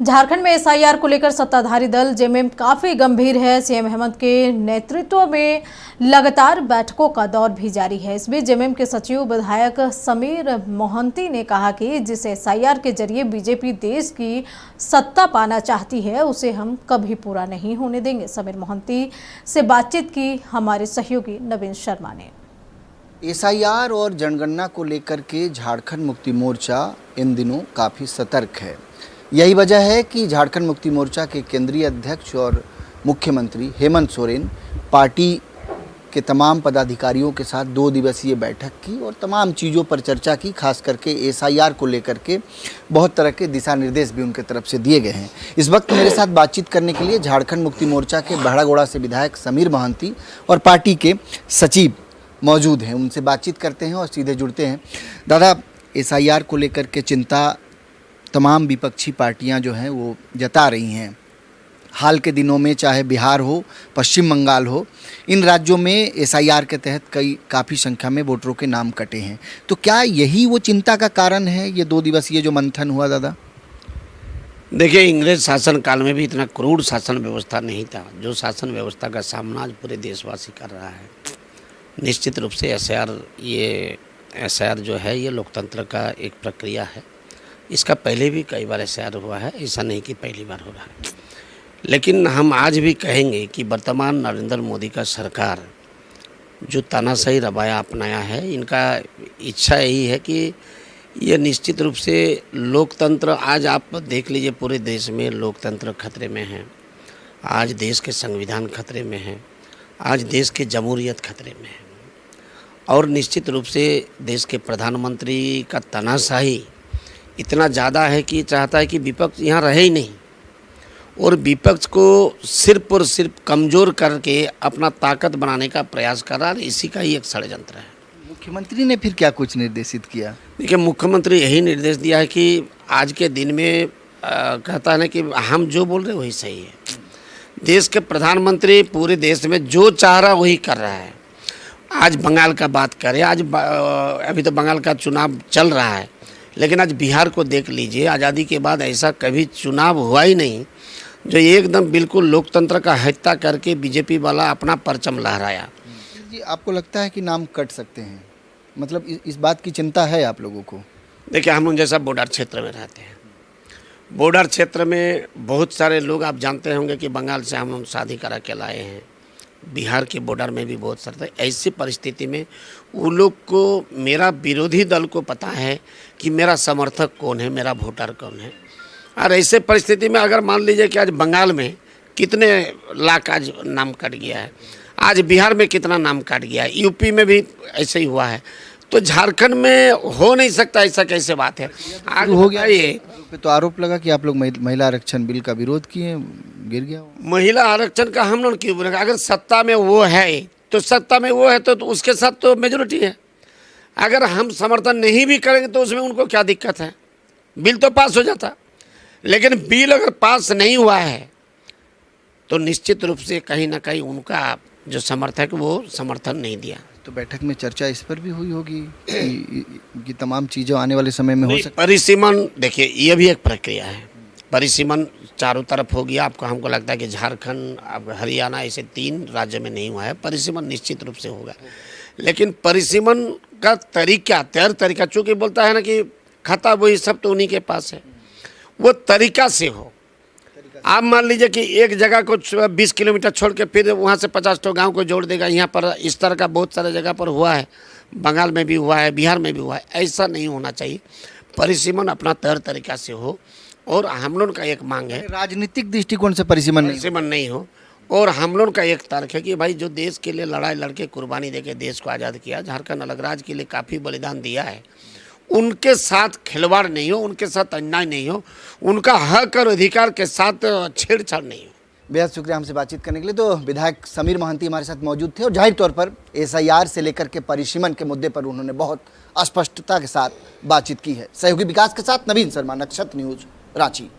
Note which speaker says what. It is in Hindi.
Speaker 1: झारखंड में एसआईआर को लेकर सत्ताधारी दल जेएमएम काफी गंभीर है। सीएम हेमंत के नेतृत्व में लगातार बैठकों का दौर भी जारी है। इस बीच जेएमएम के सचिव विधायक समीर मोहंती ने कहा कि जिस एसआईआर के जरिए बीजेपी देश की सत्ता पाना चाहती है उसे हम कभी पूरा नहीं होने देंगे। समीर मोहंती से बातचीत की हमारे सहयोगी नवीन शर्मा ने।
Speaker 2: एसआईआर और जनगणना को लेकर के झारखंड मुक्ति मोर्चा इन दिनों काफ़ी सतर्क है। यही वजह है कि झारखंड मुक्ति मोर्चा के केंद्रीय अध्यक्ष और मुख्यमंत्री हेमंत सोरेन पार्टी के तमाम पदाधिकारियों के साथ 2 दिवसीय बैठक की और तमाम चीज़ों पर चर्चा की। खास करके एसआईआर को लेकर के बहुत तरह के दिशा निर्देश भी उनके तरफ से दिए गए हैं। इस वक्त मेरे साथ बातचीत करने के लिए झारखंड मुक्ति मोर्चा के बहड़ागोड़ा से विधायक समीर मोहंती और पार्टी के सचिव मौजूद हैं। उनसे बातचीत करते हैं और सीधे जुड़ते हैं। दादा, एसआईआर को लेकर के चिंता तमाम विपक्षी पार्टियां जो हैं वो जता रही हैं। हाल के दिनों में चाहे बिहार हो, पश्चिम बंगाल हो, इन राज्यों में एसआईआर के तहत काफ़ी संख्या में वोटरों के नाम कटे हैं। तो क्या यही वो चिंता का कारण है, ये 2 दिवसीय जो मंथन हुआ? दादा
Speaker 3: देखिए, अंग्रेज शासन काल में भी इतना क्रूर शासन व्यवस्था नहीं था जो शासन व्यवस्था का सामना आज पूरे देशवासी कर रहा है। निश्चित रूप से एसआईआर जो है ये लोकतंत्र का एक प्रक्रिया है। इसका पहले भी कई बार एसआईआर हुआ है, ऐसा नहीं कि पहली बार हो रहा है। लेकिन हम आज भी कहेंगे कि वर्तमान नरेंद्र मोदी का सरकार जो तानाशाही रवैया अपनाया है, इनका इच्छा यही है कि ये निश्चित रूप से लोकतंत्र, आज आप देख लीजिए पूरे देश में लोकतंत्र खतरे में है। आज देश के संविधान खतरे में है, आज देश की जमहूरियत खतरे में है और निश्चित रूप से देश के प्रधानमंत्री का तानाशाही इतना ज़्यादा है कि चाहता है कि विपक्ष यहाँ रहे ही नहीं और विपक्ष को सिर्फ और सिर्फ कमज़ोर करके अपना ताकत बनाने का प्रयास कर रहा है। इसी का ही एक षड्यंत्र है।
Speaker 2: मुख्यमंत्री ने फिर क्या कुछ निर्देशित किया?
Speaker 3: देखिए, मुख्यमंत्री यही निर्देश दिया है कि आज के दिन में कहता है ना कि हम जो बोल रहे हैं वही सही है। देश के प्रधानमंत्री पूरे देश में जो चाह रहा वही कर रहा है। आज बंगाल का बात करें, आज अभी तो बंगाल का चुनाव चल रहा है, लेकिन आज बिहार को देख लीजिए। आज़ादी के बाद ऐसा कभी चुनाव हुआ ही नहीं जो एकदम बिल्कुल लोकतंत्र का हत्या करके बीजेपी वाला अपना परचम लहराया।
Speaker 2: जी, आपको लगता है कि नाम कट सकते हैं? मतलब इस बात की चिंता है आप लोगों को?
Speaker 3: देखिए, हम लोग जैसा बॉर्डर क्षेत्र में रहते हैं, बॉर्डर क्षेत्र में बहुत सारे लोग, आप जानते होंगे कि बंगाल से हम लोग शादी करा के लाए हैं। बिहार के बॉर्डर में भी बहुत सारे। ऐसी परिस्थिति में उन लोग को, मेरा विरोधी दल को पता है कि मेरा समर्थक कौन है, मेरा वोटर कौन है। और ऐसे परिस्थिति में अगर मान लीजिए कि आज बंगाल में कितने लाख आज नाम कट गया है, आज बिहार में कितना नाम कट गया है, यूपी में भी ऐसे ही हुआ है, तो झारखंड में हो नहीं सकता। ऐसा कैसे बात है? आज
Speaker 2: हो गया ये तो आरोप लगा कि आप लोग महिला आरक्षण बिल का विरोध किए, गिर गया।
Speaker 3: महिला आरक्षण का हम लोग क्यों बोलेंगे? अगर सत्ता में वो है तो सत्ता में वो है तो उसके साथ तो मेजोरिटी है। अगर हम समर्थन नहीं भी करेंगे तो उसमें उनको क्या दिक्कत है? बिल तो पास हो जाता। लेकिन बिल अगर पास नहीं हुआ है तो निश्चित रूप से कहीं ना कहीं उनका जो समर्थक वो समर्थन नहीं दिया।
Speaker 2: तो बैठक में चर्चा इस पर भी हुई होगी कि तमाम चीज़ें आने वाले समय में हो सकती।
Speaker 3: परिसीमन, देखिए, ये भी एक प्रक्रिया है। परिसीमन चारों तरफ हो गया। आपको, हमको लगता है कि झारखंड, अब हरियाणा, ऐसे 3 राज्य में नहीं हुआ है। परिसीमन निश्चित रूप से होगा, लेकिन परिसीमन का तरीका चूँकि बोलता है ना कि खाता वही सब तो उन्हीं के पास है, वो तरीका से हो। आप मान लीजिए कि एक जगह को 20 किलोमीटर छोड़ के फिर वहाँ से 50 तो गाँव को जोड़ देगा। यहाँ पर इस तरह का बहुत सारे जगह पर हुआ है, बंगाल में भी हुआ है, बिहार में भी हुआ है। ऐसा नहीं होना चाहिए। परिसीमन अपना तरीका से हो। और हम लोग का एक मांग है,
Speaker 2: राजनीतिक दृष्टिकोण से परिसीमन
Speaker 3: नहीं हो। और हम लोग का एक तर्क है कि भाई जो देश के लिए लड़ाई लड़के कुर्बानी देके देश को आज़ाद किया, झारखंड अलग राज्य के लिए काफ़ी बलिदान दिया है, उनके साथ खिलवाड़ नहीं हो, उनके साथ अन्याय नहीं हो, उनका हक और अधिकार के साथ छेड़छाड़ नहीं हो।
Speaker 2: बेहद शुक्रिया हमसे बातचीत करने के लिए। तो विधायक समीर मोहंती हमारे साथ मौजूद थे और जाहिर तौर पर एसआईआर से लेकर के परिसीमन के मुद्दे पर उन्होंने बहुत स्पष्टता के साथ बातचीत की है। सहयोगी विकास के साथ नवीन शर्मा, नक्षत्र न्यूज़, रांची।